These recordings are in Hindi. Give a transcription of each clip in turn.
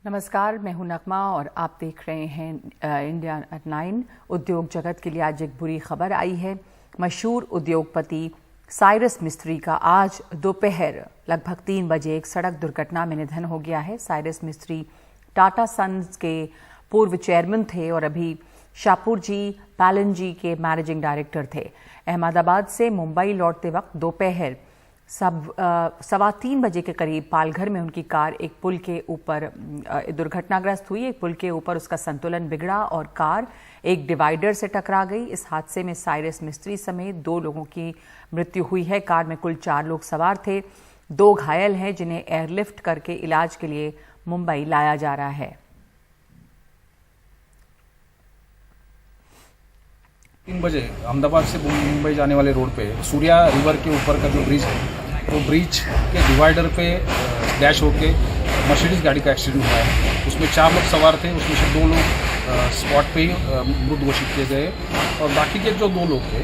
नमस्कार, मैं हूं नगमा और आप देख रहे हैं इंडिया एट 9। उद्योग जगत के लिए आज एक बुरी खबर आई है। मशहूर उद्योगपति साइरस मिस्त्री का आज दोपहर लगभग 3 बजे एक सड़क दुर्घटना में निधन हो गया है। साइरस मिस्त्री टाटा सन्स के पूर्व चेयरमैन थे और अभी शाहपुरजी पैलनजी के मैनेजिंग डायरेक्टर थे। अहमदाबाद से मुंबई लौटते वक्त दोपहर 3:15 बजे के करीब पालघर में उनकी कार एक पुल के ऊपर दुर्घटनाग्रस्त हुई। एक पुल के ऊपर उसका संतुलन बिगड़ा और कार एक डिवाइडर से टकरा गई। इस हादसे में साइरस मिस्त्री समेत 2 लोगों की मृत्यु हुई है। कार में कुल 4 लोग सवार थे। 2 घायल हैं जिन्हें एयरलिफ्ट करके इलाज के लिए मुंबई लाया जा रहा है। 3 बजे अहमदाबाद से मुंबई जाने वाले रोड पे सूर्या रिवर के ऊपर का जो ब्रिज है, तो ब्रिज के डिवाइडर पे डैश होके मर्सिडीज गाड़ी का एक्सीडेंट हुआ है। उसमें 4 लोग सवार थे, उसमें से 2 लोग स्पॉट पे ही मृत घोषित किए गए और बाकी के जो 2 लोग थे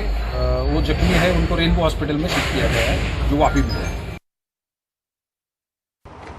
वो जख्मी है, उनको रेनबो हॉस्पिटल में शिफ्ट किया गया है, जो वापी में है।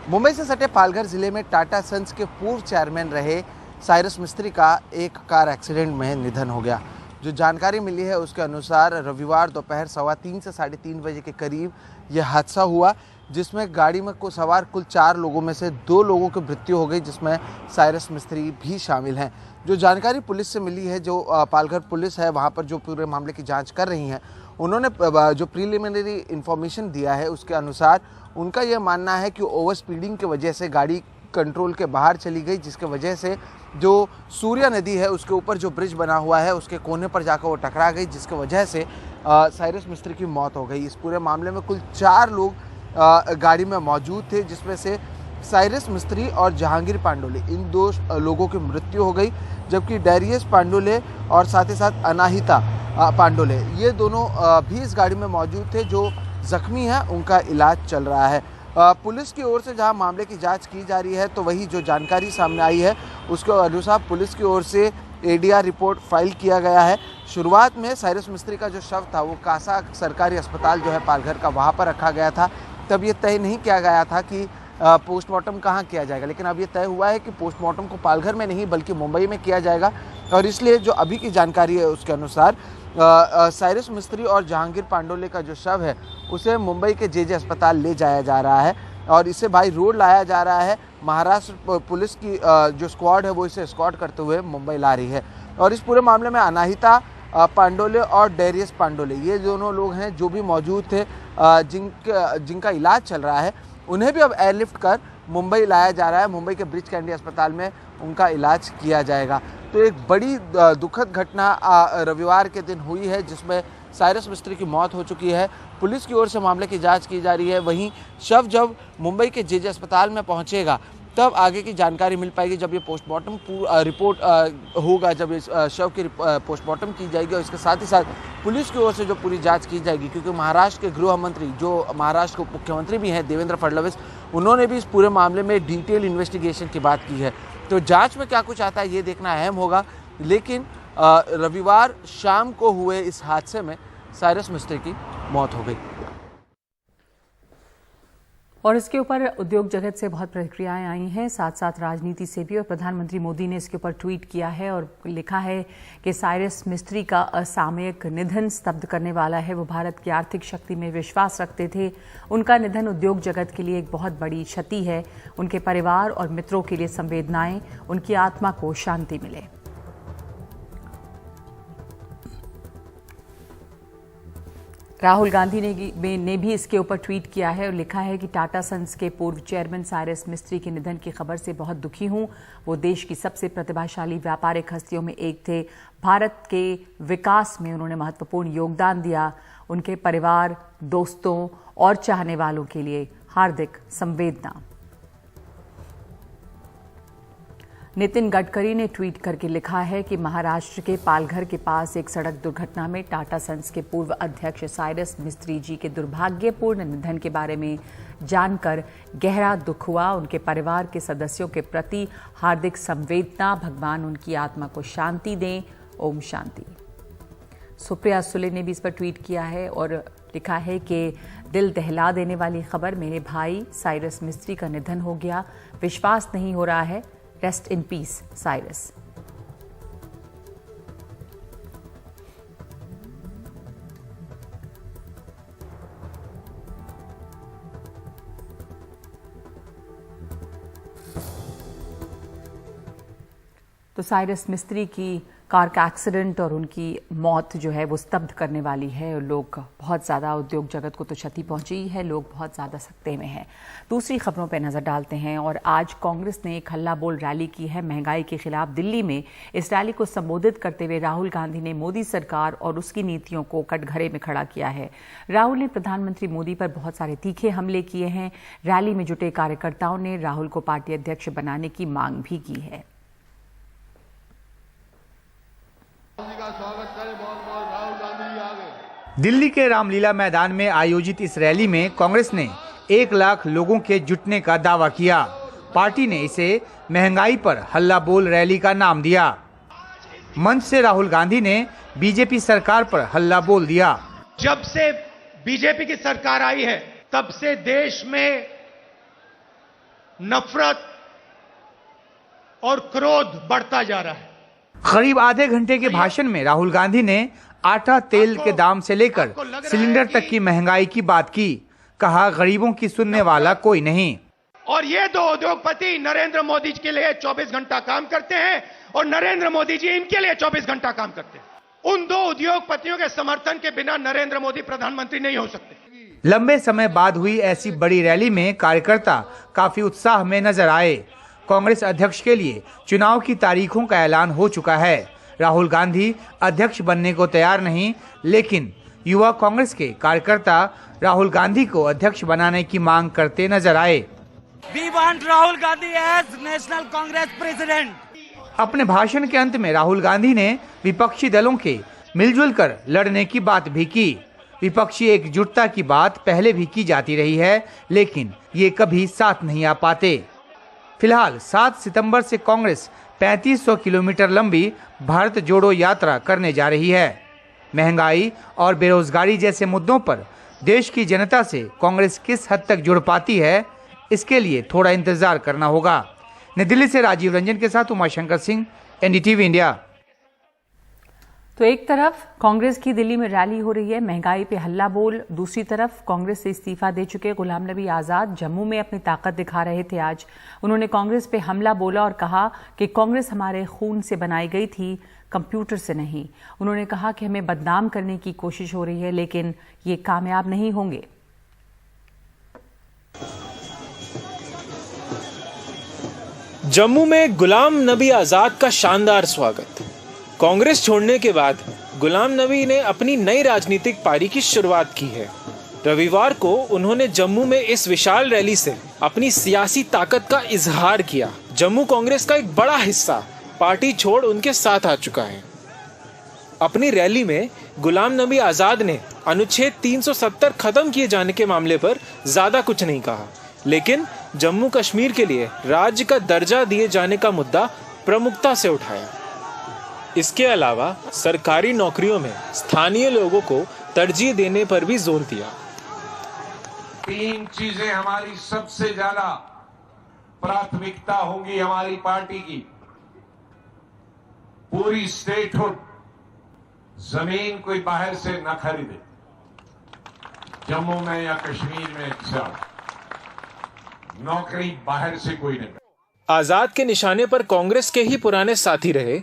मुंबई से सटे पालघर जिले में टाटा सन्स के पूर्व चेयरमैन रहे साइरस मिस्त्री का एक कार एक्सीडेंट में निधन हो गया। जो जानकारी मिली है उसके अनुसार रविवार दोपहर 3:15 से 3:30 बजे के करीब यह हादसा हुआ, जिसमें गाड़ी में सवार कुल 4 लोगों में से 2 लोगों की मृत्यु हो गई, जिसमें साइरस मिस्त्री भी शामिल हैं। जो जानकारी पुलिस से मिली है, जो पालघर पुलिस है वहां पर जो पूरे मामले की जांच कर रही हैं, उन्होंने जो प्रीलिमिनरी इन्फॉर्मेशन दिया है उसके अनुसार उनका यह मानना है कि ओवर स्पीडिंग की वजह से गाड़ी कंट्रोल के बाहर चली गई, जिसके वजह से जो सूर्या नदी है उसके ऊपर जो ब्रिज बना हुआ है उसके कोने पर जाकर वो टकरा गई, जिसके वजह से साइरस मिस्त्री की मौत हो गई। इस पूरे मामले में कुल 4 लोग गाड़ी में मौजूद थे, जिसमें से साइरस मिस्त्री और जहांगीर पांडोले इन 2 लोगों की मृत्यु हो गई, जबकि डेरियस पांडोले और साथ ही साथ अनाहिता पांडोले ये दोनों भी इस गाड़ी में मौजूद थे। जो जख्मी हैं उनका इलाज चल रहा है। पुलिस की ओर से जहां मामले की जांच की जा रही है, तो वही जो जानकारी सामने आई है उसके अनुसार पुलिस की ओर से एडीआर रिपोर्ट फाइल किया गया है। शुरुआत में साइरस मिस्त्री का जो शव था वो कासा सरकारी अस्पताल जो है पालघर का, वहां पर रखा गया था। तब ये तय नहीं किया गया था कि पोस्टमार्टम कहाँ किया जाएगा, लेकिन अब ये तय हुआ है कि पोस्टमार्टम को पालघर में नहीं बल्कि मुंबई में किया जाएगा। और इसलिए जो अभी की जानकारी है उसके अनुसार साइरस मिस्त्री और जहांगीर पांडोले का जो शव है उसे मुंबई के जेजे अस्पताल ले जाया जा रहा है और इसे बाई रोड लाया जा रहा है। महाराष्ट्र पुलिस की जो स्क्वाड है वो इसे एस्कॉर्ट करते हुए मुंबई ला रही है। और इस पूरे मामले में अनाहिता पांडोले और डेरियस पांडोले ये दोनों लोग हैं जो भी मौजूद थे, जिनका इलाज चल रहा है, उन्हें भी अब एयरलिफ्ट कर मुंबई लाया जा रहा है। मुंबई के ब्रिज कैंडी अस्पताल में उनका इलाज किया जाएगा। तो एक बड़ी दुखद घटना रविवार के दिन हुई है, जिसमें साइरस मिस्त्री की मौत हो चुकी है। पुलिस की ओर से मामले की जांच की जा रही है। वहीं शव जब मुंबई के जेजे अस्पताल में पहुंचेगा तब आगे की जानकारी मिल पाएगी। जब ये पोस्टमार्टम रिपोर्ट होगा, जब इस शव की पोस्टमार्टम की जाएगी और इसके साथ ही साथ पुलिस की ओर से जो पूरी जांच की जाएगी, क्योंकि महाराष्ट्र के गृह मंत्री जो महाराष्ट्र के मुख्यमंत्री भी हैं देवेंद्र फडणवीस, उन्होंने भी इस पूरे मामले में डिटेल इन्वेस्टिगेशन की बात की है। तो जांच में क्या कुछ आता है ये देखना अहम होगा। लेकिन रविवार शाम को हुए इस हादसे में साइरस मिस्त्री की मौत हो गई और इसके ऊपर उद्योग जगत से बहुत प्रतिक्रियाएं आई हैं, साथ साथ राजनीति से भी। और प्रधानमंत्री मोदी ने इसके ऊपर ट्वीट किया है और लिखा है कि साइरस मिस्त्री का असामयिक निधन स्तब्ध करने वाला है। वो भारत की आर्थिक शक्ति में विश्वास रखते थे। उनका निधन उद्योग जगत के लिए एक बहुत बड़ी क्षति है। उनके परिवार और मित्रों के लिए संवेदनाएं, उनकी आत्मा को शांति मिले। राहुल गांधी ने भी इसके ऊपर ट्वीट किया है और लिखा है कि टाटा सन्स के पूर्व चेयरमैन साइरस मिस्त्री के निधन की खबर से बहुत दुखी हूं। वो देश की सबसे प्रतिभाशाली व्यापारिक हस्तियों में एक थे। भारत के विकास में उन्होंने महत्वपूर्ण योगदान दिया। उनके परिवार, दोस्तों और चाहने वालों के लिए हार्दिक संवेदना। नितिन गडकरी ने ट्वीट करके लिखा है कि महाराष्ट्र के पालघर के पास एक सड़क दुर्घटना में टाटा सन्स के पूर्व अध्यक्ष साइरस मिस्त्री जी के दुर्भाग्यपूर्ण निधन के बारे में जानकर गहरा दुख हुआ। उनके परिवार के सदस्यों के प्रति हार्दिक संवेदना। भगवान उनकी आत्मा को शांति दें। ओम शांति। सुप्रिया सुले ने भी इस पर ट्वीट किया है और लिखा है कि दिल दहला देने वाली खबर, मेरे भाई साइरस मिस्त्री का निधन हो गया, विश्वास नहीं हो रहा है, रेस्ट इन पीस साइरस। तो साइरस मिस्त्री की कार का एक्सीडेंट और उनकी मौत जो है वो स्तब्ध करने वाली है और लोग बहुत ज़्यादा, उद्योग जगत को तो क्षति पहुंची है, लोग बहुत ज़्यादा सकते में हैं। दूसरी खबरों पर नज़र डालते हैं और आज कांग्रेस ने एक हल्ला बोल रैली की है महंगाई के खिलाफ दिल्ली में। इस रैली को संबोधित करते हुए राहुल गांधी ने मोदी सरकार और उसकी नीतियों को कटघरे में खड़ा किया है। राहुल ने प्रधानमंत्री मोदी पर बहुत सारे तीखे हमले किए हैं। रैली में जुटे कार्यकर्ताओं ने राहुल को पार्टी अध्यक्ष बनाने की मांग भी की है। दिल्ली के रामलीला मैदान में आयोजित इस रैली में कांग्रेस ने 1 लाख लोगों के जुटने का दावा किया। पार्टी ने इसे महंगाई पर हल्ला बोल रैली का नाम दिया। मंच से राहुल गांधी ने बीजेपी सरकार पर हल्ला बोल दिया। जब से बीजेपी की सरकार आई है तब से देश में नफरत और क्रोध बढ़ता जा रहा है। करीब आधे घंटे के भाषण में राहुल गांधी ने आटा तेल के दाम से लेकर सिलेंडर तक की महंगाई की बात की। कहा, गरीबों की सुनने वाला कोई नहीं। और ये दो उद्योगपति नरेंद्र मोदी के लिए 24 घंटा काम करते हैं और नरेंद्र मोदी जी इनके लिए 24 घंटा काम करते हैं। उन दो उद्योगपतियों के समर्थन के बिना नरेंद्र मोदी प्रधानमंत्री नहीं हो सकते। लंबे समय बाद हुई ऐसी बड़ी रैली में कार्यकर्ता काफी उत्साह में नजर आए। कांग्रेस अध्यक्ष के लिए चुनाव की तारीखों का ऐलान हो चुका है। राहुल गांधी अध्यक्ष बनने को तैयार नहीं, लेकिन युवा कांग्रेस के कार्यकर्ता राहुल गांधी को अध्यक्ष बनाने की मांग करते नजर आए। We want Rahul Gandhi as national Congress president. अपने भाषण के अंत में राहुल गांधी ने विपक्षी दलों के मिलजुल कर लड़ने की बात भी की। विपक्षी एकजुटता की बात पहले भी की जाती रही है, लेकिन ये कभी साथ नहीं आ पाते। फिलहाल 7 सितंबर से कांग्रेस 3500 किलोमीटर लंबी भारत जोड़ो यात्रा करने जा रही है। महंगाई और बेरोजगारी जैसे मुद्दों पर देश की जनता से कांग्रेस किस हद तक जुड़ पाती है, इसके लिए थोड़ा इंतजार करना होगा। नई दिल्ली से राजीव रंजन के साथ उमाशंकर सिंह, एनडीटीवी इंडिया। तो एक तरफ कांग्रेस की दिल्ली में रैली हो रही है, महंगाई पे हल्ला बोल, दूसरी तरफ कांग्रेस से इस्तीफा दे चुके गुलाम नबी आजाद जम्मू में अपनी ताकत दिखा रहे थे। आज उन्होंने कांग्रेस पे हमला बोला और कहा कि कांग्रेस हमारे खून से बनाई गई थी, कंप्यूटर से नहीं। उन्होंने कहा कि हमें बदनाम करने की कोशिश हो रही है, लेकिन ये कामयाब नहीं होंगे। जम्मू में गुलाम नबी आजाद का शानदार स्वागत। कांग्रेस छोड़ने के बाद गुलाम नबी ने अपनी नई राजनीतिक पारी की शुरुआत की है। रविवार को उन्होंने जम्मू में इस विशाल रैली से अपनी सियासी ताकत का इजहार किया। जम्मू कांग्रेस का एक बड़ा हिस्सा पार्टी छोड़ उनके साथ आ चुका है। अपनी रैली में गुलाम नबी आजाद ने अनुच्छेद 370 खत्म किए जाने के मामले पर ज्यादा कुछ नहीं कहा, लेकिन जम्मू कश्मीर के लिए राज्य का दर्जा दिए जाने का मुद्दा प्रमुखता से उठाया। इसके अलावा सरकारी नौकरियों में स्थानीय लोगों को तरजीह देने पर भी जोर दिया। 3 चीजें हमारी सबसे ज्यादा प्राथमिकता होंगी हमारी पार्टी की। पूरी स्टेटहुड, जमीन कोई बाहर से न खरीदे, जम्मू में या कश्मीर में, नौकरी बाहर से कोई नहीं। आजाद के निशाने पर कांग्रेस के ही पुराने साथी रहे।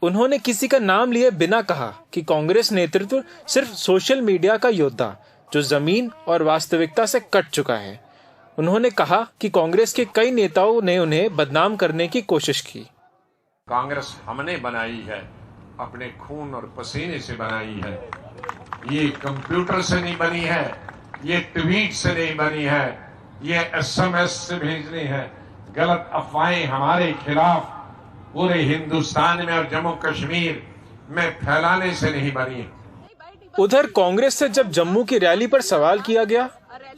उन्होंने किसी का नाम लिए बिना कहा कि कांग्रेस नेतृत्व सिर्फ सोशल मीडिया का योद्धा जो जमीन और वास्तविकता से कट चुका है। उन्होंने कहा कि कांग्रेस के कई नेताओं ने उन्हें बदनाम करने की कोशिश की। कांग्रेस हमने बनाई है, अपने खून और पसीने से बनाई है। ये कंप्यूटर से नहीं बनी है, ये ट्वीट से नहीं बनी है, ये SMS से भेजनी है। गलत अफवाहें हमारे खिलाफ पूरे हिंदुस्तान में और जम्मू कश्मीर में फैलाने से नहीं बनी। उधर कांग्रेस से जब जम्मू की रैली पर सवाल किया गया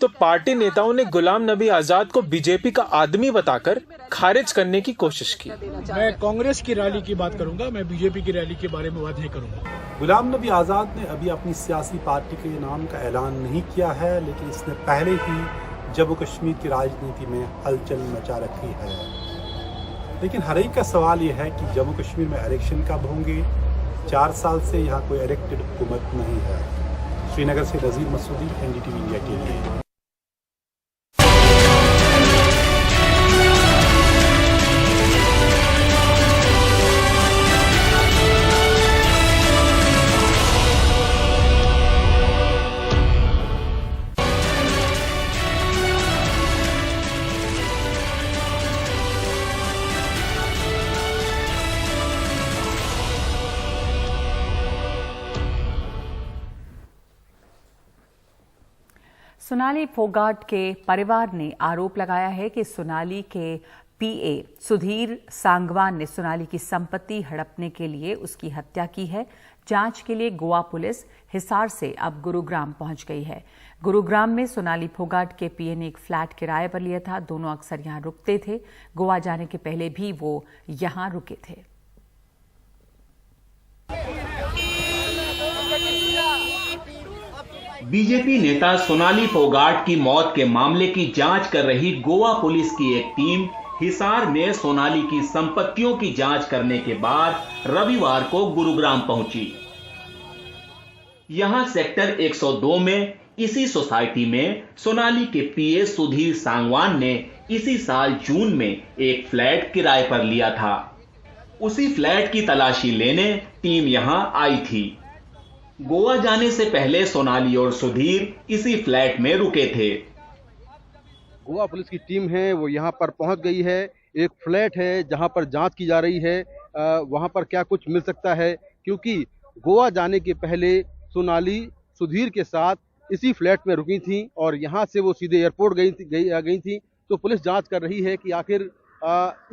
तो पार्टी नेताओं ने गुलाम नबी आजाद को बीजेपी का आदमी बताकर खारिज करने की कोशिश की। मैं कांग्रेस की रैली की बात करूंगा, मैं बीजेपी की रैली के बारे में बात नहीं करूंगा। गुलाम नबी आज़ाद ने अभी अपनी सियासी पार्टी के नाम का ऐलान नहीं किया है, लेकिन इसने पहले ही जम्मू कश्मीर की राजनीति में हलचल मचा रखी है। लेकिन हर एक का सवाल यह है कि जम्मू कश्मीर में इलेक्शन कब होंगे। 4 साल से यहाँ कोई इलेक्टेड हुकूमत नहीं है। श्रीनगर से नज़ीर मसूदी, NDTV इंडिया के लिए। सोनाली फोगाट के परिवार ने आरोप लगाया है कि सोनाली के पीए सुधीर सांगवान ने सोनाली की संपत्ति हड़पने के लिए उसकी हत्या की है। जांच के लिए गोवा पुलिस हिसार से अब गुरुग्राम पहुंच गई है। गुरुग्राम में सोनाली फोगाट के पीए ने एक फ्लैट किराए पर लिया था। दोनों अक्सर यहां रुकते थे। गोवा जाने के पहले भी वो यहां रुके थे। बीजेपी नेता सोनाली फोगाट की मौत के मामले की जांच कर रही गोवा पुलिस की एक टीम हिसार में सोनाली की संपत्तियों की जांच करने के बाद रविवार को गुरुग्राम पहुंची। यहां सेक्टर 102 में इसी सोसाइटी में सोनाली के पीए सुधीर सांगवान ने इसी साल जून में एक फ्लैट किराए पर लिया था। उसी फ्लैट की तलाशी लेने टीम यहां आई थी। गोवा जाने से पहले सोनाली और सुधीर इसी फ्लैट में रुके थे। गोवा पुलिस की टीम है वो यहाँ पर पहुंच गई है। एक फ्लैट है जहां पर जांच की जा रही है। वहां पर क्या कुछ मिल सकता है, क्योंकि गोवा जाने के पहले सोनाली सुधीर के साथ इसी फ्लैट में रुकी थी और यहाँ से वो सीधे एयरपोर्ट गई थी। तो पुलिस जांच कर रही है कि आखिर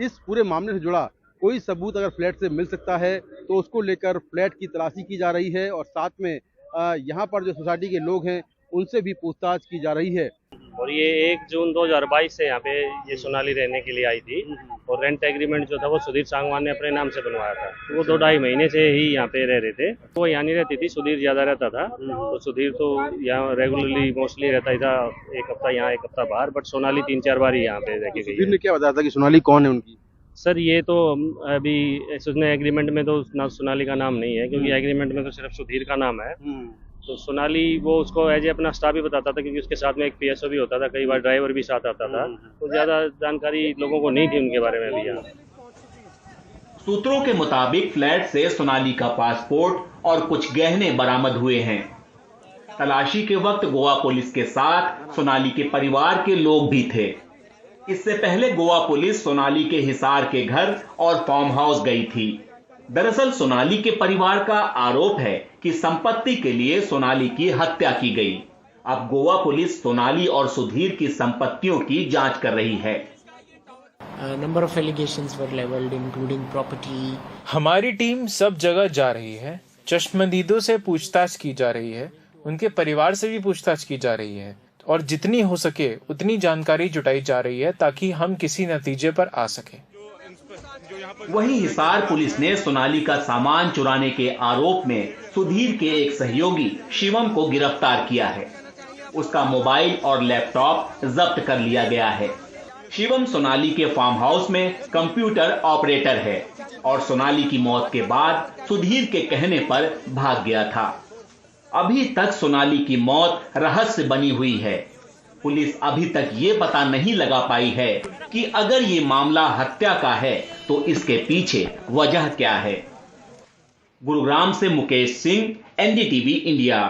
इस पूरे मामले से जुड़ा कोई सबूत अगर फ्लैट से मिल सकता है तो उसको लेकर फ्लैट की तलाशी की जा रही है और साथ में यहाँ पर जो सोसाइटी के लोग हैं उनसे भी पूछताछ की जा रही है। और ये 1 जून 2022 से यहाँ पे ये सोनाली रहने के लिए आई थी और रेंट एग्रीमेंट जो था वो सुधीर सांगवान ने अपने नाम से बनवाया था। तो वो 2-2.5 महीने से ही यहाँ पे रह रहे थे। वो यहाँ नहीं रहती थी, सुधीर ज्यादा रहता था। तो सुधीर तो यहाँ रेगुलरली मोस्टली रहता ही था, 1 हफ्ता यहाँ 1 हफ्ता बाहर। बट सोनाली 3-4 बार ही यहाँ पे रह के गई। सुधीर ने क्या बताया था कि सोनाली कौन है उनकी? सर ये तो अभी उसने एग्रीमेंट में तो ना सोनाली का नाम नहीं है, क्योंकि एग्रीमेंट में तो सिर्फ सुधीर का नाम है। तो सोनाली वो उसको एज ए अपना स्टाफ भी बताता था, क्योंकि उसके साथ में एक PSO भी होता था, कई बार ड्राइवर भी साथ आता था। तो ज्यादा जानकारी लोगों को नहीं थी उनके बारे में भी। यहाँ सूत्रों के मुताबिक फ्लैट से सोनाली का पासपोर्ट और कुछ गहने बरामद हुए हैं। तलाशी के वक्त गोवा पुलिस के साथ सोनाली के परिवार के लोग भी थे। इससे पहले गोवा पुलिस सोनाली के हिसार के घर और फार्म हाउस गई थी। दरअसल सोनाली के परिवार का आरोप है कि संपत्ति के लिए सोनाली की हत्या की गई। अब गोवा पुलिस सोनाली और सुधीर की संपत्तियों की जांच कर रही है। Number of allegations were levelled including property. हमारी टीम सब जगह जा रही है। चश्मदीदों से पूछताछ की जा रही है, उनके परिवार से भी पूछताछ की जा रही है और जितनी हो सके उतनी जानकारी जुटाई जा रही है ताकि हम किसी नतीजे पर आ सके। वहीं हिसार पुलिस ने सोनाली का सामान चुराने के आरोप में सुधीर के एक सहयोगी शिवम को गिरफ्तार किया है। उसका मोबाइल और लैपटॉप जब्त कर लिया गया है। शिवम सोनाली के फार्म हाउस में कंप्यूटर ऑपरेटर है और सोनाली की मौत के बाद सुधीर के कहने पर भाग गया था। अभी तक सोनाली की मौत रहस्य बनी हुई है। पुलिस अभी तक ये पता नहीं लगा पाई है कि अगर ये मामला हत्या का है तो इसके पीछे वजह क्या है। गुरुग्राम से मुकेश सिंह, NDTV इंडिया।